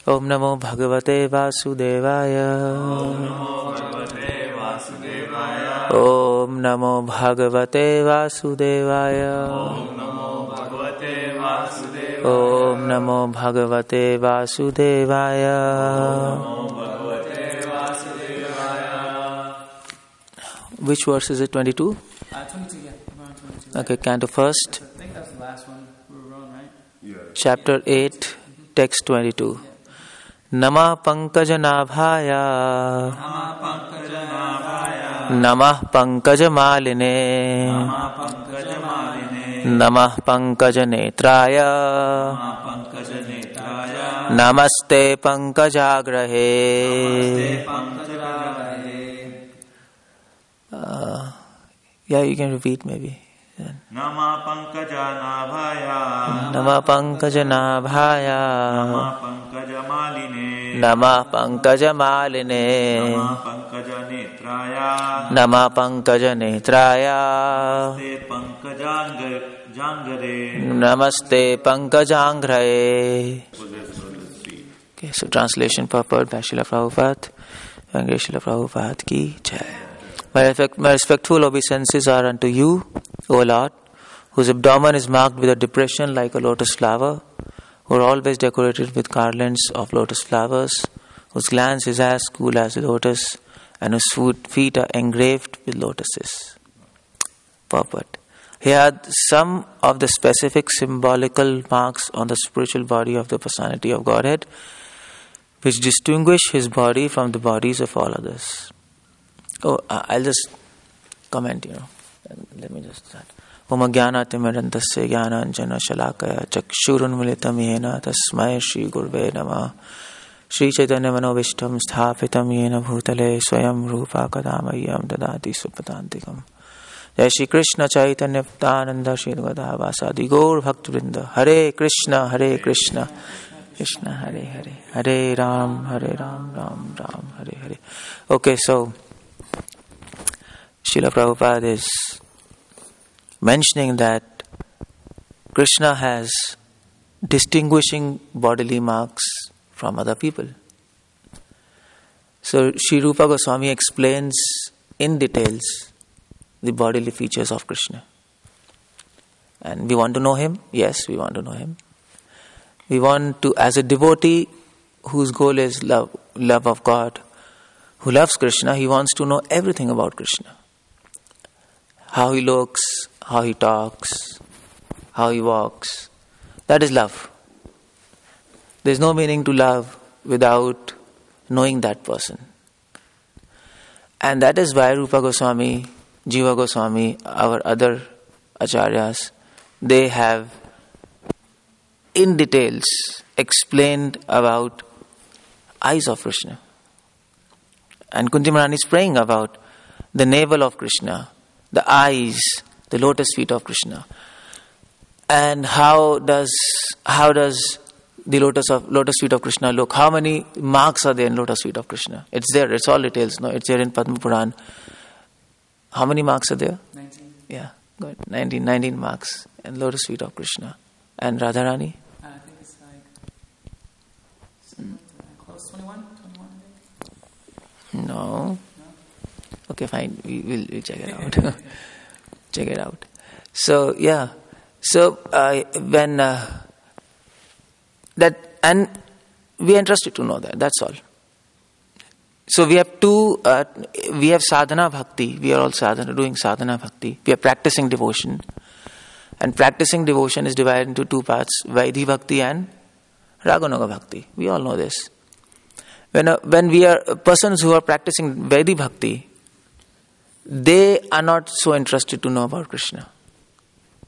Om Namo Bhagavate Vasudevaya. Om Namo Bhagavate Vasudevaya. Om Namo Bhagavate Vasudevaya. Which verse is it? 22? 22, yeah. 22. Okay, canto first. I think that's the last one we were on, right? Yeah. Chapter 8, text 22. Namah Pankajanabhaya. Namah Pankajamaline. Namah Pankajanetraya. Namaste Pankajagrahe. Yeah, you can repeat maybe. Nama Pankajanabhaya. Namah Pankajanabhaya. Nama Pankajamaline. Namah Pankajamaline. Nama Pankajanetraya. Namah Pankajanetraya. Namaste Pankajangare. Namaste Pankajangrahe. Okay, so translation purport by Srila Prabhupada. Srila Prabhupada ki jai. My respectful obeisances are unto you, O Lord, whose abdomen is marked with a depression like a lotus flower, who are always decorated with garlands of lotus flowers, whose glance is as cool as a lotus, and whose feet are engraved with lotuses. Purport. Here are some of the specific symbolical marks on the spiritual body of the personality of Godhead, which distinguish his body from the bodies of all others. I'll just comment, Let me just start. Om Jnana Timirandasya Jnana Anjana Shalakaya Chakshurun Militam Yena Tasmai Shri Gurve Namah Shri Chaitanya Manovishtam Sthapitam Yena Bhutale Swayam Rupa Kadamayam Dadati Supatantikam. Jai Shri Krishna Chaitanya Ptananda Shri Gada Vasadi Gaur Bhaktivedanta Hare Krishna Krishna Hare Hare Hare Ram Ram Ram Hare Hare. Okay, so Srila Prabhupada is mentioning that Krishna has distinguishing bodily marks from other people. So Sri Rupa Goswami explains in details the bodily features of Krishna. And we want to know him? Yes, we want to know him. We want to, as a devotee whose goal is love of God, who loves Krishna, he wants to know everything about Krishna. How he looks, how he talks, how he walks. That is love. There is no meaning to love without knowing that person. And that is why Rupa Goswami, Jiva Goswami, our other acharyas, they have in details explained about eyes of Krishna. And Kunti Maharani is praying about the navel of Krishna, the eyes, the lotus feet of Krishna. And how does the lotus feet of Krishna look? How many marks are there in lotus feet of Krishna? It's there, it's all details, no? It's there in Padma Puran. How many marks are there? 19. Yeah, good. 19 marks in lotus feet of Krishna. And Radharani? I think it's like close 21, I think. No. Okay, fine. We'll check it out. Check it out. So yeah. So when that, and we are interested to know that. That's all. So we have two. We have sadhana bhakti. We are all doing sadhana bhakti. We are practicing devotion, and practicing devotion is divided into two parts: Vaidhi bhakti and Raganuga bhakti. We all know this. When we are persons who are practicing Vaidhi bhakti, they are not so interested to know about Krishna.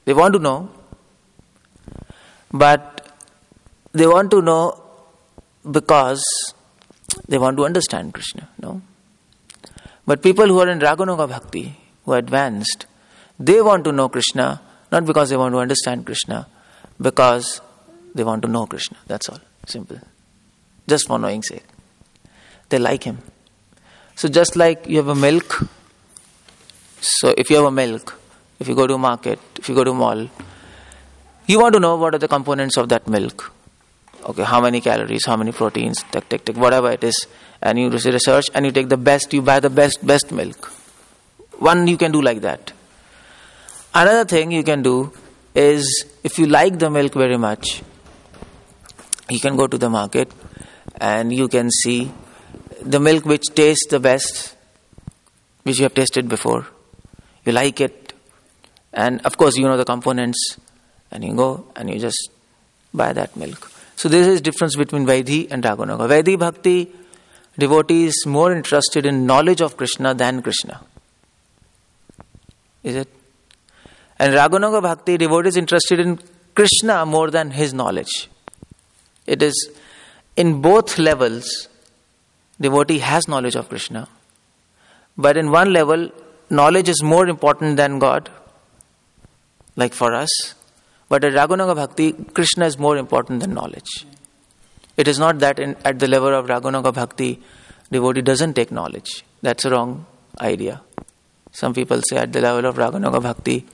They want to know, but they want to know because they want to understand Krishna, no? But people who are in Raganuga Bhakti, who are advanced, they want to know Krishna, not because they want to understand Krishna, because they want to know Krishna. That's all. Simple. Just for knowing sake. They like him. So just like you have a milk, so if you have a milk, if you go to market, if you go to mall, you want to know what are the components of that milk. Okay, how many calories, how many proteins, whatever it is. And you research and you take the best, you buy the best milk. One you can do like that. Another thing you can do is, if you like the milk very much, you can go to the market and you can see the milk which tastes the best, which you have tasted before. You like it, and of course you know the components, and you go and you just buy that milk. So this is difference between Vaidhi and Raganuga. Vaidhi Bhakti, devotee is more interested in knowledge of Krishna than Krishna. Is it? And Raganuga Bhakti, devotee is interested in Krishna more than his knowledge. It is in both levels, devotee has knowledge of Krishna. But in one level, knowledge is more important than God, like for us. But at Raganuga Bhakti, Krishna is more important than knowledge. It is not that at the level of Raganuga Bhakti, devotee doesn't take knowledge. That's a wrong idea. Some people say at the level of Raganuga Bhakti,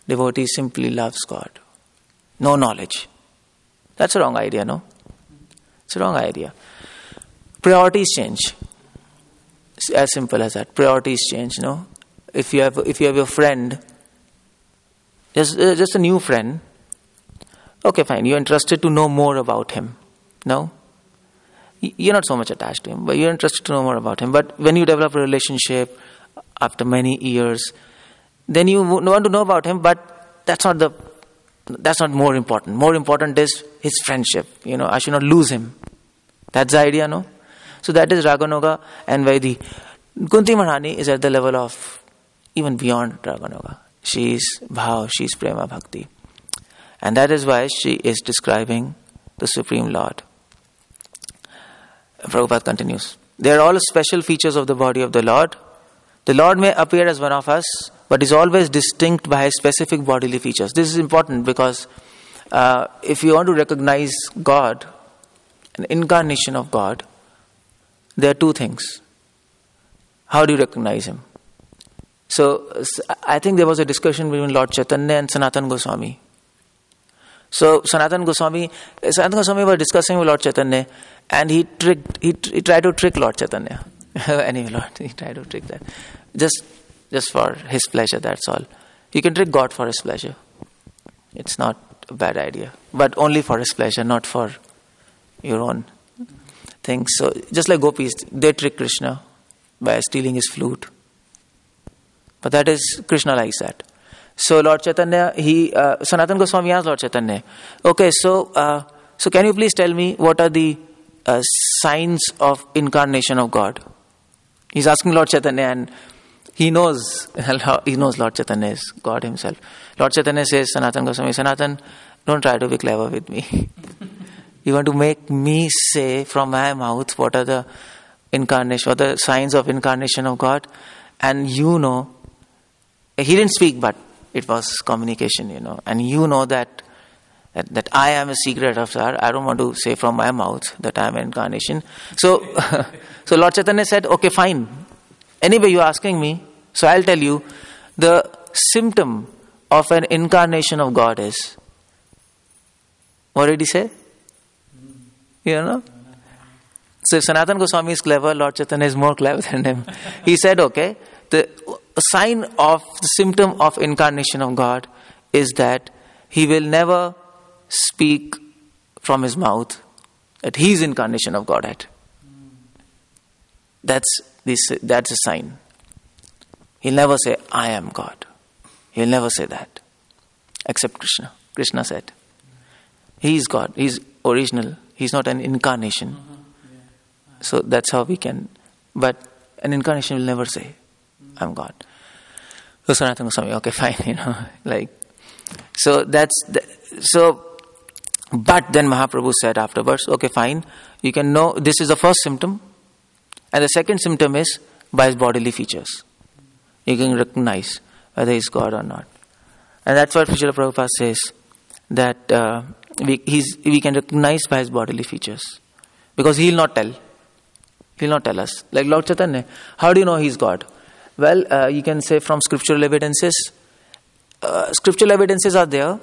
devotee simply loves God. No knowledge. That's a wrong idea, no? It's a wrong idea. Priorities change. It's as simple as that. Priorities change, no? If you have a friend, just a new friend, okay, fine, you're interested to know more about him. No? You're not so much attached to him, but you're interested to know more about him. But when you develop a relationship after many years, then you want to know about him, but that's not more important. More important is his friendship. I should not lose him. That's the idea, no? So that is Raganuga and Vaidhi. Kunti Maharani is at the level of even beyond Raganuga. She is Bhav, she is Prema Bhakti. And that is why she is describing the Supreme Lord. Prabhupada continues. They are all special features of the body of the Lord. The Lord may appear as one of us, but is always distinct by his specific bodily features. This is important because if you want to recognize God, an incarnation of God, there are two things. How do you recognize him? So I think there was a discussion between Lord Chaitanya and Sanatana Goswami. So Sanatana Goswami was discussing with Lord Chaitanya, and he tried to trick Lord Chaitanya. Anyway, Lord, he tried to trick that. Just for his pleasure, that's all. You can trick God for his pleasure. It's not a bad idea. But only for his pleasure, not for your own things. So just like gopis, they trick Krishna by stealing his flute. But that is, Krishna likes that. So Lord Chaitanya, Sanatana Goswami asked Lord Chaitanya, okay, so can you please tell me what are the signs of incarnation of God? He's asking Lord Chaitanya, and he knows Lord Chaitanya is God himself. Lord Chaitanya says, Sanatana Goswami, Sanatan, don't try to be clever with me. You want to make me say from my mouth what are the incarnation, what are the signs of incarnation of God? And he didn't speak, but it was communication, and that I am a secret of God. I don't want to say from my mouth that I am an incarnation. So Lord Chaitanya said, okay, fine. Anyway, you're asking me, so I'll tell you, the symptom of an incarnation of God is, what did he say? So if Sanatana Goswami is clever, Lord Chaitanya is more clever than him. He said, okay, the sign of the symptom of incarnation of God is that he will never speak from his mouth that he is incarnation of Godhead. That's a sign. He'll never say, I am God. He'll never say that. Except Krishna. Krishna said, he is God. He's original. He's not an incarnation. So that's how we can. But an incarnation will never say, I'm God. So Sanatana Goswami, okay, fine, but then Mahaprabhu said afterwards, okay, fine, you can know, this is the first symptom, and the second symptom is by his bodily features. You can recognize whether he's God or not. And that's what Srila Prabhupada says, that we can recognize by his bodily features. Because he'll not tell. He'll not tell us. Like Lord Chaitanya, how do you know he's God? Well, you can say from scriptural evidences. Scriptural evidences are there,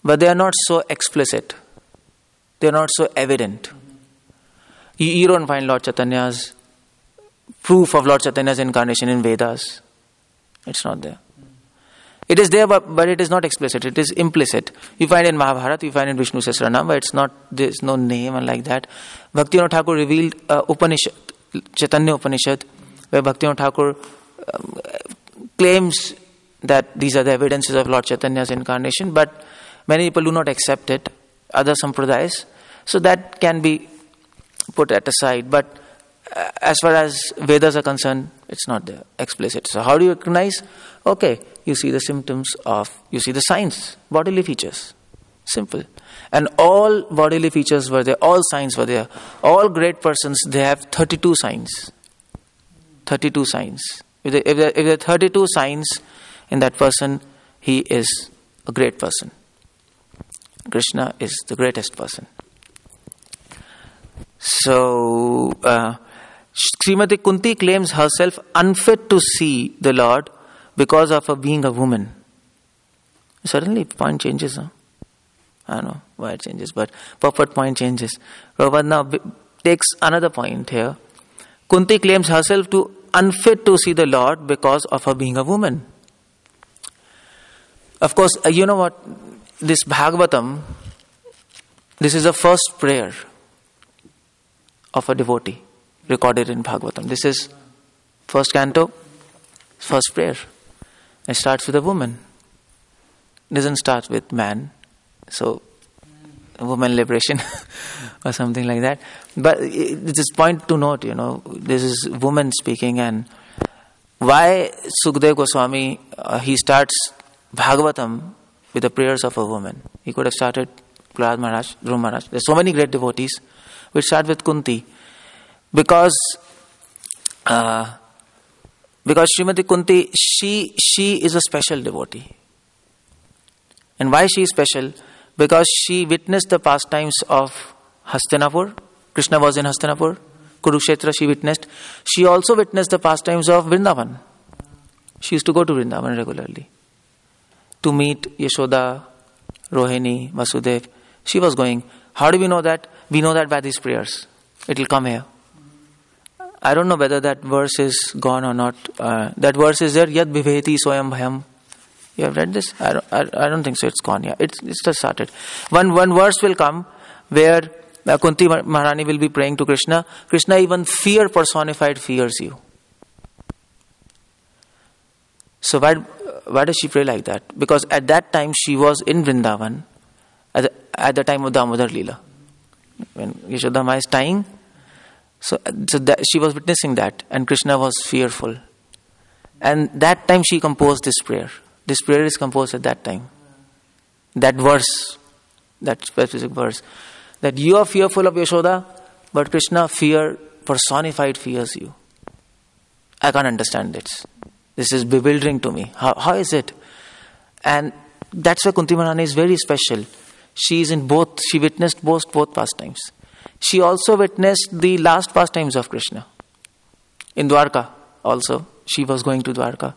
but they are not so explicit. They're not so evident. You don't find Lord Chaitanya's proof of Lord Chaitanya's incarnation in Vedas. It's not there. It is there, but it is not explicit. It is implicit. You find in Mahabharata, you find in Vishnu Sahasranam, but it's not. There is no name and like that. Bhaktivinoda Thakur revealed Upanishad, Chaitanya Upanishad, where Bhaktivinoda Thakur claims that these are the evidences of Lord Chaitanya's incarnation, but many people do not accept it. Other sampradayas, so that can be put at aside. But as far as Vedas are concerned, it's not there, explicit. So how do you recognize? Okay, you see the symptoms you see the signs, bodily features. Simple. And all bodily features were there, all signs were there. All great persons, they have 32 signs. 32 signs. If there are 32 signs in that person, he is a great person. Krishna is the greatest person. So, Srimati Kunti claims herself unfit to see the Lord because of her being a woman. Suddenly, point changes. Huh? I don't know why it changes, but purport point changes. Prabhupada now takes another point here. Kunti claims herself to unfit to see the Lord because of her being a woman. Of course, you know what? This Bhagavatam, this is the first prayer of a devotee recorded in Bhagavatam. This is first canto, first prayer. It starts with a woman. It doesn't start with man. So, woman liberation or something like that. But it is point to note, this is woman speaking, and why Sukadeva Goswami, he starts Bhagavatam with the prayers of a woman. He could have started Prahlad Maharaj, Dhruv Maharaj. There are so many great devotees. We start with Kunti. Because Srimati Kunti, she is a special devotee. And why she is special? Because she witnessed the pastimes of Hastinapur. Krishna was in Hastinapur. Kurukshetra she witnessed. She also witnessed the pastimes of Vrindavan. She used to go to Vrindavan regularly to meet Yashoda, Rohini, Vasudev. She was going. How do we know that? We know that by these prayers. It will come here. I don't know whether that verse is gone or not. That verse is there. Yad bhiveti soyam bhayam. You have read this? I don't think so. It's gone. Yeah, it's just started. One verse will come where Kunti Maharani will be praying to Krishna. Krishna, even fear personified fears you. So why does she pray like that? Because at that time she was in Vrindavan at the time of Damodar Leela. When Yashoda Ma is dying, so that she was witnessing that, and Krishna was fearful. And that time she composed this prayer. This prayer is composed at that time. That verse, that specific verse, that you are fearful of Yashoda, but Krishna personified fears you. I can't understand this. This is bewildering to me. How is it? And that's why Kunti Maharani is very special. She witnessed both pastimes. She also witnessed the last pastimes of Krishna. In Dwarka also. She was going to Dwarka.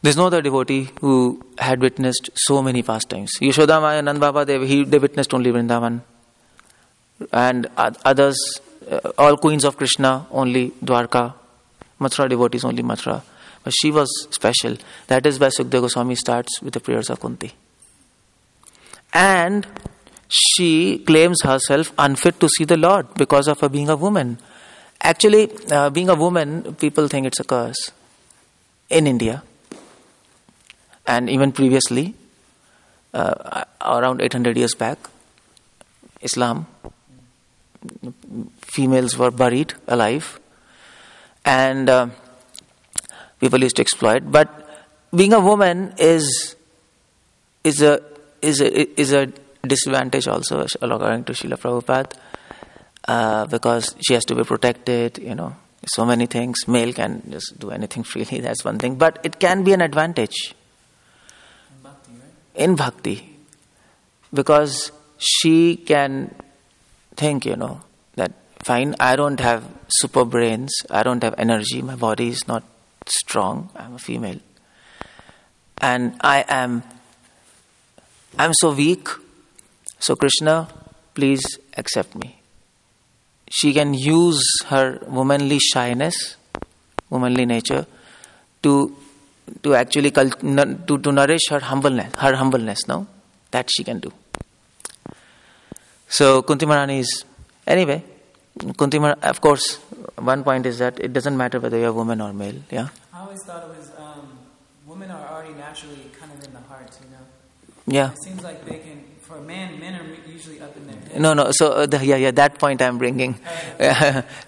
There's no other devotee who had witnessed so many pastimes. Yashoda Ma and Nand Baba, they witnessed only Vrindavan. And others, all queens of Krishna, only Dwarka. Mathura devotees, only Mathura. But she was special. That is why Sukadeva Goswami starts with the prayers of Kunti. And she claims herself unfit to see the Lord because of her being a woman. Actually, being a woman, people think it's a curse. In India, and even previously, around 800 years back, Islam, females were buried alive, and people used to exploit. But being a woman is a disadvantage also, according to Srila Prabhupada, because she has to be protected. So many things. Male can just do anything freely. That's one thing, but it can be an advantage. Bhakti, right? In bhakti, because she can think, that fine, I don't have super brains, I don't have energy, my body is not strong, I'm a female, and I'm so weak. So Krishna, please accept me. She can use her womanly shyness, womanly nature, to actually to nourish her humbleness. No, that she can do. So Kunti Maharani is anyway. Kunti Maharani, of course, one point is that it doesn't matter whether you're a woman or male. Yeah. I always thought it was women are already naturally kind of in the heart, Yeah. It seems like they can. For a man, men are usually up in their head. No. So that point I'm bringing.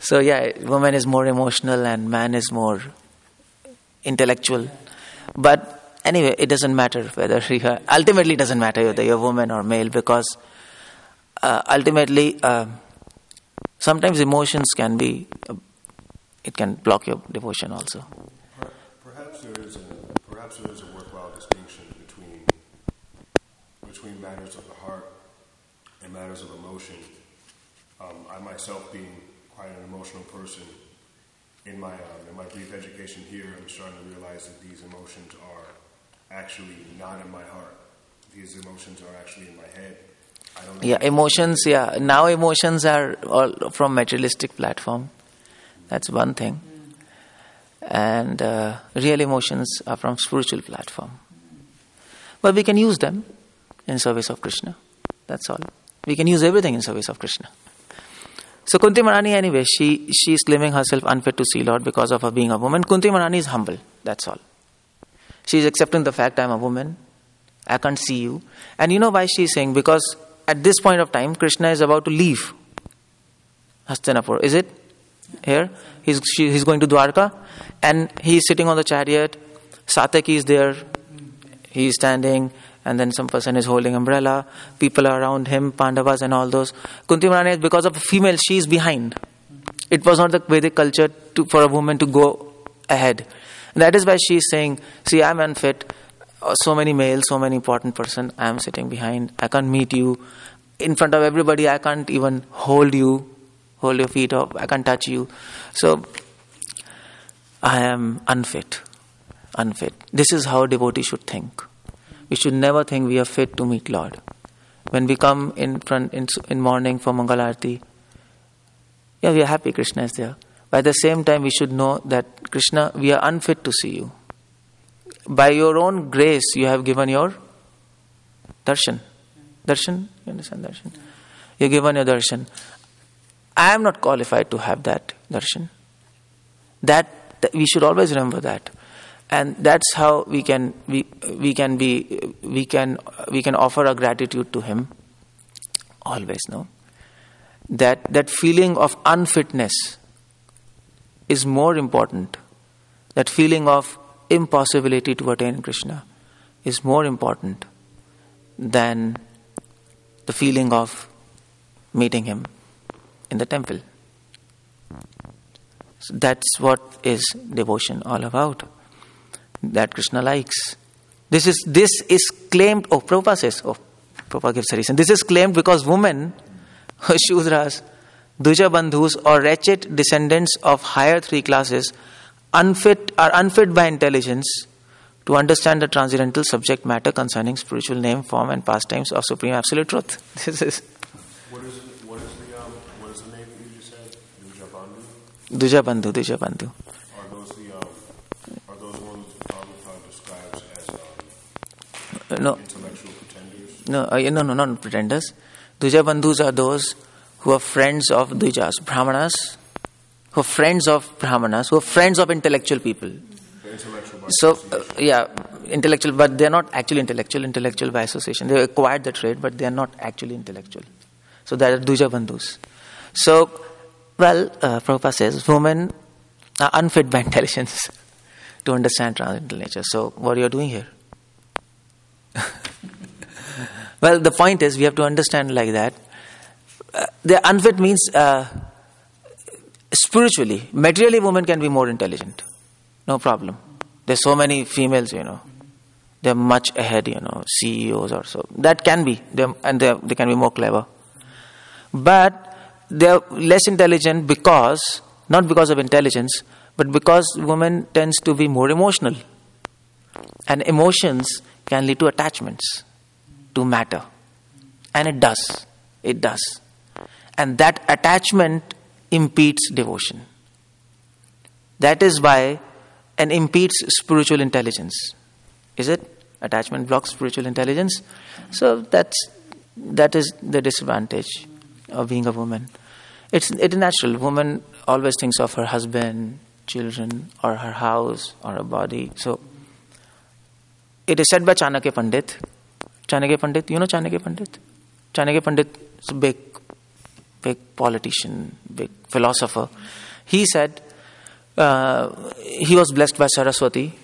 So woman is more emotional and man is more intellectual. But anyway, it doesn't matter whether ultimately it doesn't matter whether you're a woman or male, because ultimately sometimes emotions can be it can block your devotion also. Perhaps there is a worthwhile distinction between matters of the heart and matters of emotion. I myself, being quite an emotional person, in my brief education here, I'm starting to realize that these emotions are actually not in my heart. These emotions are actually in my head. I don't know. Yeah, emotions. Yeah, now emotions are all from materialistic platform. That's one thing, and real emotions are from spiritual platform. But we can use them in service of Krishna. That's all. We can use everything in service of Krishna. So Kunti Maharani, anyway, she is claiming herself unfit to see Lord because of her being a woman. Kunti Maharani is humble. That's all. She is accepting the fact, I'm a woman. I can't see you. And you know why she is saying? Because at this point of time, Krishna is about to leave Hastinapur. Is it? Here? He's going to Dwarka. And he is sitting on the chariot. Sataki is there. He is standing. And then some person is holding umbrella. People are around him, Pandavas and all those. Kunti Maharani, because of a female, she is behind. It was not the Vedic culture for a woman to go ahead. And that is why she is saying, see, I'm unfit. So many males, so many important person. I am sitting behind. I can't meet you. In front of everybody, I can't even hold your feet up. I can't touch you. So, I am unfit. This is how a devotee should think. We should never think we are fit to meet Lord. When we come in front in morning for Mangal Aarti, we are happy Krishna is there. But at the same time, we should know that Krishna, we are unfit to see you. By your own grace, you have given your darshan. Darshan? You understand darshan? You have given your darshan. I am not qualified to have that darshan. That we should always remember that. And that's how we can offer our gratitude to him. Always, no? That feeling of unfitness is more important. That feeling of impossibility to attain Krishna is more important than the feeling of meeting him in the temple. So that's what is devotion all about. That Krishna likes. This is claimed. Prabhupada says. Prabhupada gives a reason. This is claimed because women, Shudras, Duja Bandhus, or wretched descendants of higher three classes, are unfit by intelligence to understand the transcendental subject matter concerning spiritual name, form, and pastimes of supreme absolute truth. This is. What is the name that you just said? Duja Bandhu. Are those ones Prabhupada describes as no intellectual pretenders? No, not pretenders. Duja Bandhus are those who are friends of Dujas, Brahmanas, who are friends of intellectual people. So, intellectual, but they are not actually intellectual by association. They acquired the trait, but they are not actually intellectual. So, they are Duja Bandhus. So, Prabhupada says, women are unfit by intelligence to understand transcendental nature. So, what are you doing here? Well, the point is, we have to understand like that. The unfit means spiritually. Materially, women can be more intelligent. No problem. There's so many females, they're much ahead, CEOs or so. That can be, they can be more clever. But they're less intelligent not because of intelligence, but because women tends to be more emotional. And emotions can lead to attachments to matter. And it does. It does. And that attachment impedes devotion. That is why, and impedes spiritual intelligence. Is it? Attachment blocks spiritual intelligence. So that is the disadvantage of being a woman. It is natural. Woman always thinks of her husband, children, or her house, or her body. So it is said by Chanakya Pandit. Chanakya Pandit, you know Chanakya Pandit? Chanakya Pandit is a big politician, big philosopher. He said, he was blessed by Saraswati,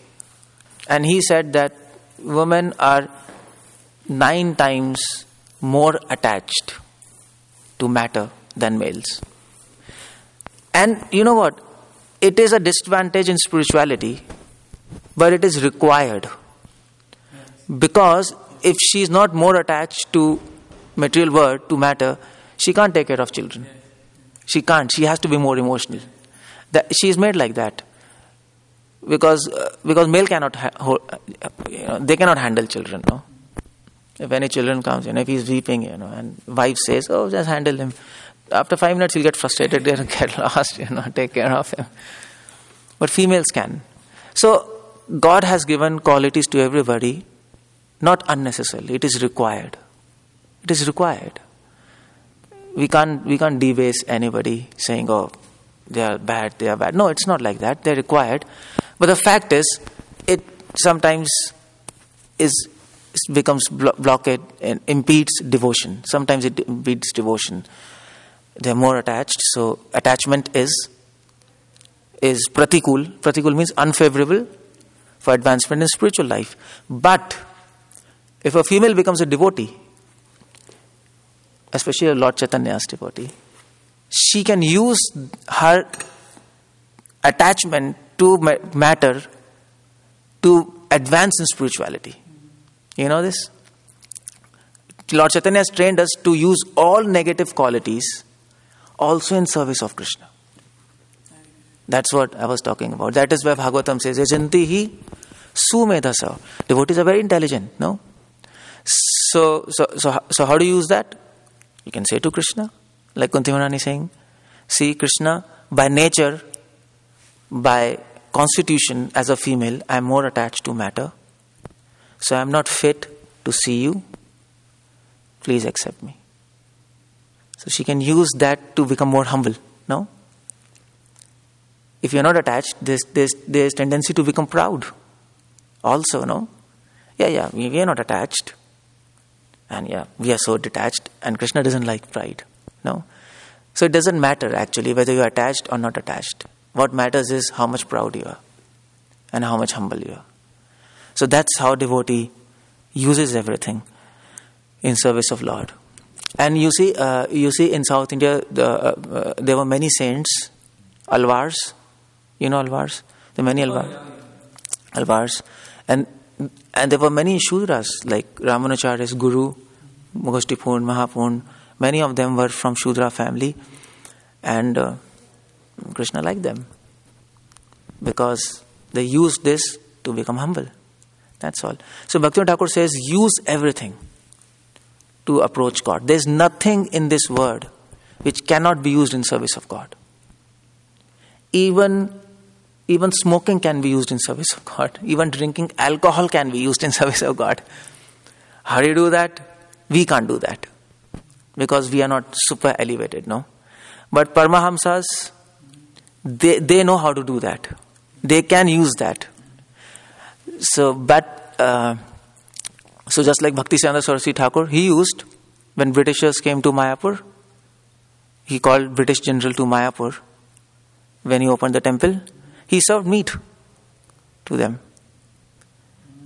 and he said that women are 9 times more attached to matter than males. And you know what? It is a disadvantage in spirituality, but it is required. Because if she is not more attached to material world, to matter, she can't take care of children. She can't. She has to be more emotional. She is made like that. Because male cannot, they cannot handle children. No? If any children comes, if he's weeping, and wife says, "Oh, just handle him." After 5 minutes, he'll get frustrated and get lost. Take care of him. But females can. So God has given qualities to everybody, not unnecessarily. It is required. It is required. We can't debase anybody saying, "Oh, they are bad, they are bad." No, it's not like that. They're required. But the fact is, it sometimes becomes blockade and impedes devotion. Sometimes it impedes devotion. They're more attached. So attachment is pratikul. Pratikul means unfavorable for advancement in spiritual life. But if a female becomes a devotee, especially a Lord Chaitanya's devotee, she can use her attachment to matter to advance in spirituality. You know this? Lord Chaitanya has trained us to use all negative qualities also in service of Krishna. That's what I was talking about. That is why Bhagavatam says, "Yajanti hi sumedhasa." Devotees are very intelligent, no? So how do you use that? You can say to Krishna, like Kunti Maharani saying, "See, Krishna, by nature, by constitution as a female, I am more attached to matter. So I am not fit to see you. Please accept me." So she can use that to become more humble, no? If you are not attached, there's tendency to become proud. Also, no? Yeah, we are not attached. And we are so detached. And Krishna doesn't like pride, no? So it doesn't matter actually whether you are attached or not attached. What matters is how much proud you are and how much humble you are. So that's how devotee uses everything in service of Lord. And you see in South India, there were many saints, alvars. You know alvars? There were many alvars. And there were many Shudras, like Ramanacharya's Guru, Mughastipurn, Mahapurn. Many of them were from Shudra family. And Krishna liked them. Because they used this to become humble. That's all. So Bhaktivinoda Thakur says, use everything to approach God. There's nothing in this world which cannot be used in service of God. Even smoking can be used in service of God. Even drinking alcohol can be used in service of God. How do you do that? We can't do that. Because we are not super elevated, no? But Paramahamsas, they know how to do that. They can use that. So just like Bhaktisiddhanta Saraswati Thakur, he used, when Britishers came to Mayapur, he called British general to Mayapur. When he opened the temple, he served meat to them.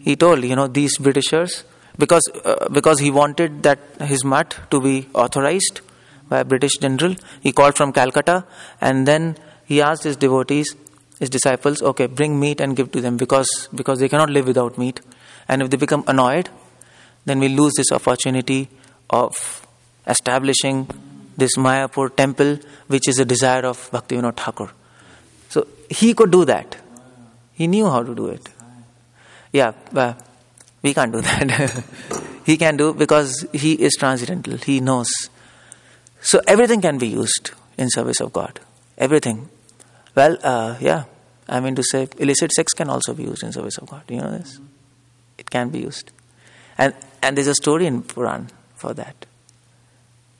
He told, these Britishers, because he wanted that his mat to be authorized by a British general, he called from Calcutta, and then he asked his devotees, his disciples, okay, bring meat and give to them, because they cannot live without meat. And if they become annoyed, then we lose this opportunity of establishing this Mayapur temple, which is a desire of Bhaktivinoda Thakur. So he could do that. He knew how to do it. Yeah, but we can't do that. He can do, because he is transcendental. He knows. So everything can be used in service of God. Everything. Well, I mean to say, illicit sex can also be used in service of God. Do you know this? It can be used. And there's a story in Puran for that.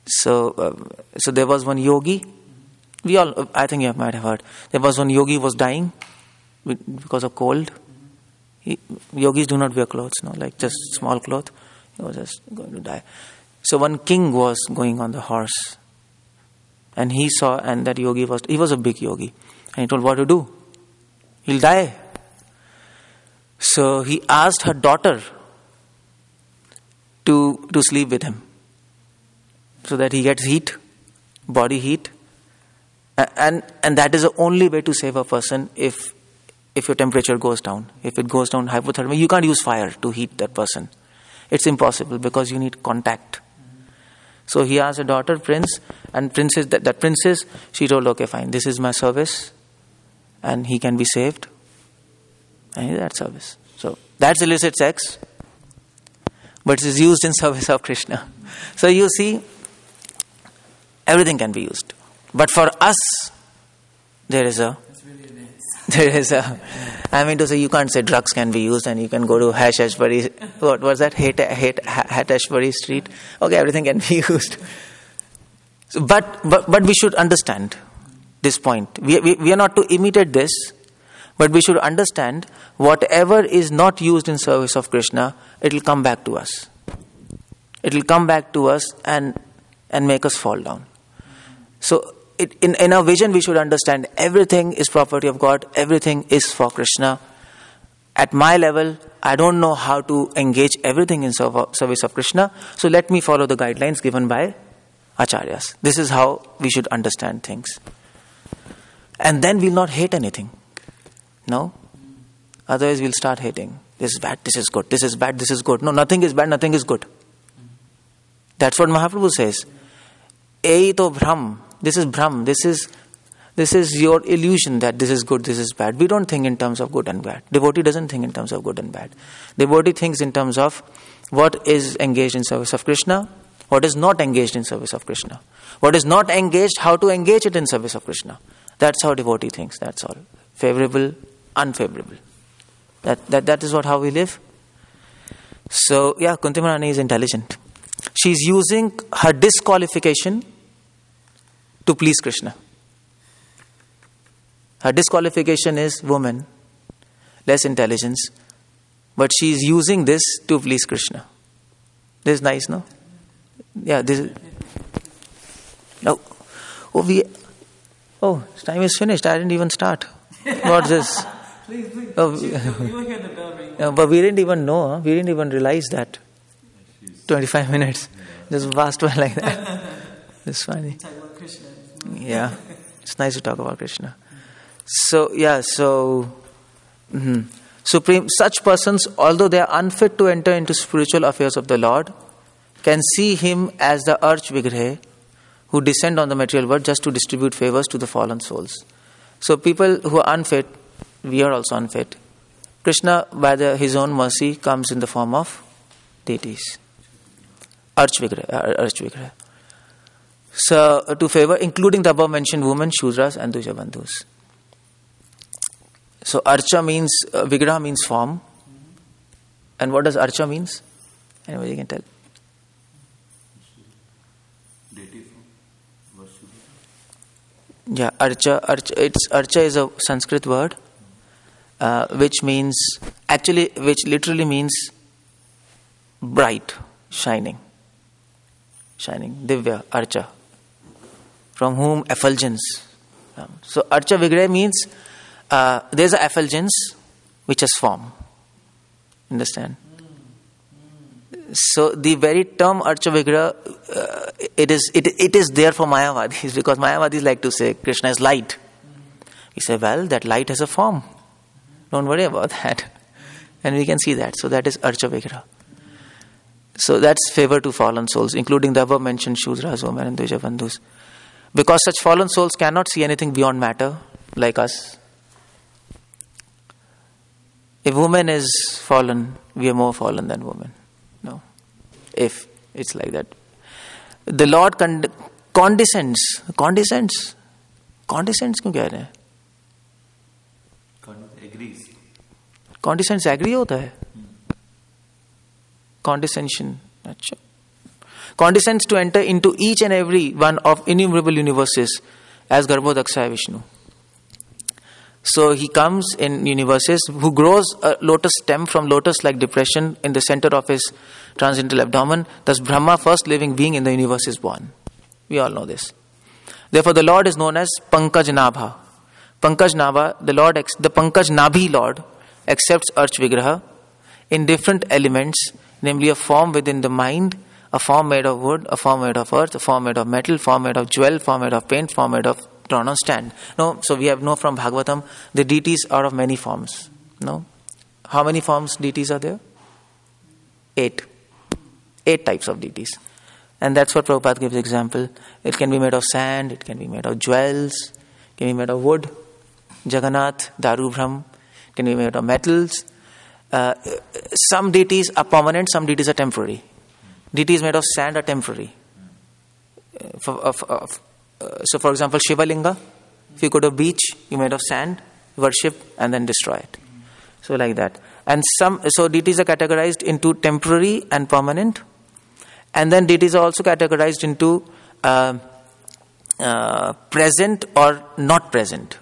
So there was one yogi. I think you might have heard. There was one yogi was dying because of cold. Yogis do not wear clothes, like just small cloth. He was just going to die. So one king was going on the horse. And he saw, and that yogi was a big yogi. And he told, what to do? He'll die. So he asked her daughter to sleep with him, so that he gets heat, body heat. And that is the only way to save a person if your temperature goes down. If it goes down hypothermia, you can't use fire to heat that person. It's impossible because you need contact. So he asked a daughter, prince, and princess, that princess, she told, okay, fine, this is my service, and he can be saved. And he did that service. So that's illicit sex, but it is used in service of Krishna. So you see, everything can be used. But for us, there is a, I mean to say, you can't say drugs can be used and you can go to Hashashbury, what was that, Hatashbury Street. Okay, everything can be used. So, but we should understand this point. We are not to imitate this, but we should understand whatever is not used in service of Krishna, it will come back to us. It will come back to us and make us fall down. So in our vision, we should understand everything is property of God, everything is for Krishna. At my level, I don't know how to engage everything in service of Krishna, so let me follow the guidelines given by Acharyas. This is how we should understand things. And then we'll not hate anything. No? Otherwise we'll start hating. This is bad, this is good, this is bad, this is good. No, nothing is bad, nothing is good. That's what Mahaprabhu says. Ei to Brahm. This is Brahm. This is your illusion that this is good, this is bad. We don't think in terms of good and bad. Devotee doesn't think in terms of good and bad. Devotee thinks in terms of what is engaged in service of Krishna, what is not engaged in service of Krishna. What is not engaged, how to engage it in service of Krishna. That's how devotee thinks, that's all. Favorable, unfavorable. That is how we live. So, Kunti Maharani is intelligent. She's using her disqualification to please Krishna. Her disqualification is woman, less intelligence, but she is using this to please Krishna. This is nice, no? Yeah, this is... No. Time is finished. I didn't even start. What's this? Please. You will hear the bell ring. But we didn't even know. We didn't even realize that. 25 minutes. Just passed by like that. It's funny. Talk about Krishna. Yeah, it's nice to talk about Krishna. So, Supreme, such persons, although they are unfit to enter into spiritual affairs of the Lord, can see him as the Arch Vigraha who descend on the material world just to distribute favors to the fallen souls. So people who are unfit, we are also unfit. Krishna, by his own mercy, comes in the form of deities. Arch Vigraha. So, to favor, including the above mentioned women, Shudras and Dujabandhus. So, Archa means, Vigraha means form. And what does Archa means? Anybody can tell? Yeah, Archa is a Sanskrit word, which literally means bright, shining. Divya, Archa. From whom effulgence. So Archa Vigraha means there's a effulgence which has form. Understand? So the very term Archa Vigraha, it is there for Mayavadis, because Mayavadis like to say Krishna is light. We say, well, that light has a form. Don't worry about that. And we can see that. So that is Archa Vigraha. So that's favor to fallen souls, including the above mentioned Shudras, women and Dujabandhus. Because such fallen souls cannot see anything beyond matter, like us. If woman is fallen, we are more fallen than woman. No. If it's like that. The Lord condescends क्यों कह रहे हैं? Agrees. Condescends agree होता है? Condescension. अच्छा. Condescends to enter into each and every one of innumerable universes as Garbhodakshaya Vishnu. So he comes in universes, who grows a lotus stem from lotus-like depression in the center of his transcendental abdomen. Thus Brahma, first living being in the universe, is born. We all know this. Therefore the Lord is known as Pankaj Nabha. Pankaj Nabha, the Pankaj Nabhi Lord accepts Arch Vigraha in different elements, namely a form within the mind, a form made of wood, a form made of earth, a form made of metal, form made of jewel, form made of paint, form made of drawn on stand. No, so we know from Bhagavatam, the deities are of many forms. No, how many forms deities are there? 8 types of deities, and that's what Prabhupada gives example. It can be made of sand, it can be made of jewels, it can be made of wood, Jagannath, Darubhram, it can be made of metals. Some deities are permanent, some deities are temporary. Deities made of sand are temporary. So for example, Shiva Linga, if you go to a beach, you made of sand, worship and then destroy it. So like that. And so deities are categorized into temporary and permanent. And then deities are also categorized into present or not present.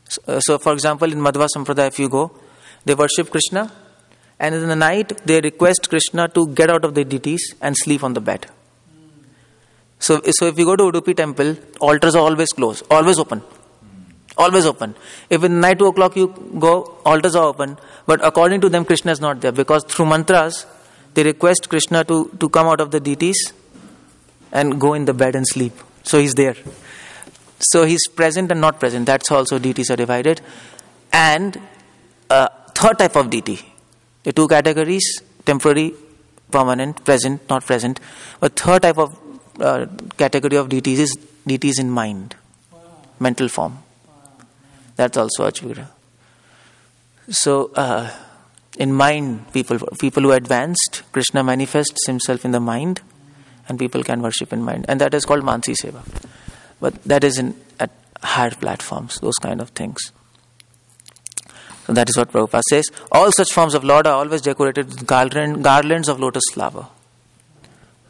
So for example, in Madhva Sampradaya, if you go, they worship Krishna, and in the night they request Krishna to get out of the deities and sleep on the bed. So if you go to Udupi temple, altars are always closed, always open. Always open. If in the night 2 o'clock you go, altars are open, but according to them Krishna is not there, because through mantras they request Krishna to come out of the deities and go in the bed and sleep. So he's there. So he's present and not present. That's also deities are divided. And third type of deity. The 2 categories, temporary, permanent, present, not present. But third type of category of deities is deities in mind, mental form. That's also Achvira. So in mind, people who are advanced, Krishna manifests himself in the mind, and people can worship in mind, and that is called Mansi Seva. But that is at higher platforms, those kind of things. So that is what Prabhupada says. All such forms of Lord are always decorated with garlands of lotus flower.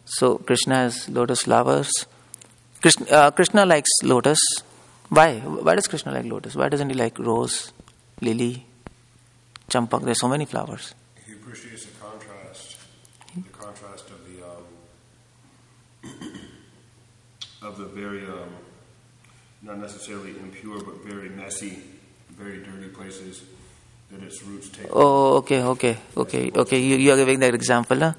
So Krishna has lotus flowers. Krishna likes lotus. Why? Why does Krishna like lotus? Why doesn't he like rose, lily, champak? There are so many flowers. He appreciates the contrast of the very, not necessarily impure, but very messy, very dirty places that its roots take. Oh, okay. You are giving that example, huh?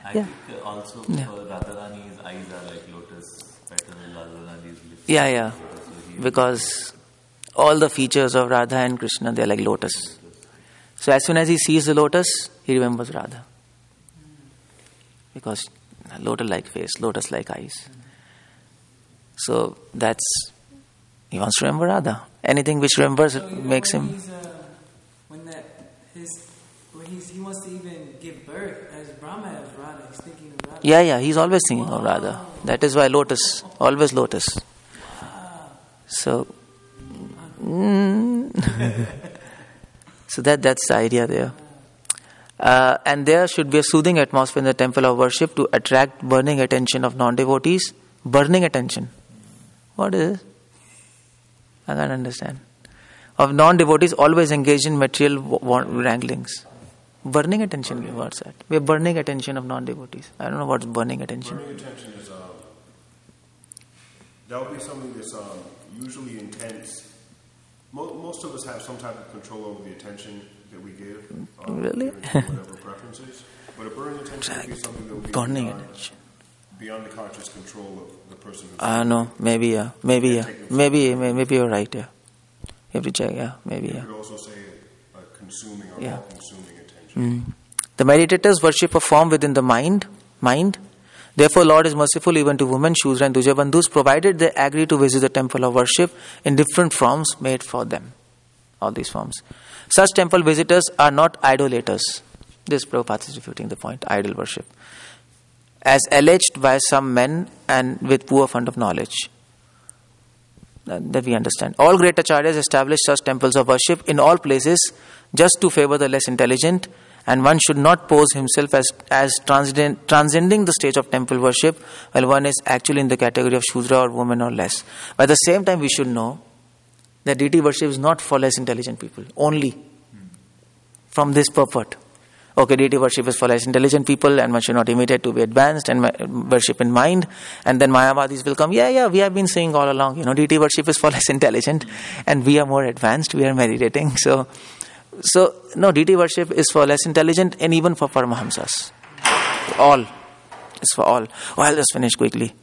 I think also Radharani's eyes are like lotus petals, Radharani's lips. Yeah. Because all the features of Radha and Krishna, they are like lotus. So as soon as he sees the lotus, he remembers Radha. Because lotus-like face, lotus-like eyes. So he wants to remember Radha. Anything which remembers makes him. He wants to even give birth as Brahma as Radha. He's thinking of Radha. Yeah, he's always thinking of Radha. That is why lotus, always lotus. So, so that's the idea there. And there should be a soothing atmosphere in the temple of worship to attract burning attention of non-devotees. Burning attention. What is it? I can't understand. Of non-devotees always engaged in material wranglings. Burning attention, what's that? We are burning attention of non-devotees. I don't know what's burning attention. Burning attention is, that would be something that's usually intense. Most of us have some type of control over the attention that we give. Really? Whatever preferences. But a burning attention would be something that would be beyond the conscious control of the person who's no, maybe you're right, yeah. You have to check, maybe. You could also say consuming or all-consuming attention. The meditators worship a form within the mind. Therefore, Lord is merciful even to women, Shudra and Dujabandhus, provided they agree to visit the temple of worship in different forms made for them. All these forms. Such temple visitors are not idolaters. This Prabhupada is refuting the point, idol worship. as alleged by some men and with poor fund of knowledge. That we understand. All great acharyas established such temples of worship in all places just to favor the less intelligent, and one should not pose himself as transcending the stage of temple worship while one is actually in the category of Shudra or woman or less. But at the same time, we should know that deity worship is not for less intelligent people, only from this purport. Okay, deity worship is for less intelligent people and one should not imitate to be advanced and worship in mind. And then Mayavadis will come, we have been saying all along, deity worship is for less intelligent and we are more advanced, we are meditating. So no, deity worship is for less intelligent and even for Paramahamsas. All. It's for all. I'll just finish quickly.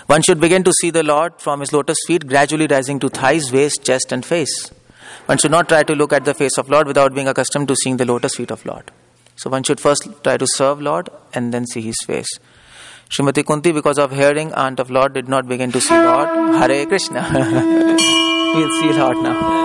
One should begin to see the Lord from his lotus feet, gradually rising to thighs, waist, chest and face. One should not try to look at the face of Lord without being accustomed to seeing the lotus feet of Lord. So one should first try to serve Lord and then see his face. Srimati Kunti, because of hearing, aunt of Lord, did not begin to see Lord. Hare Krishna. We'll see Lord now.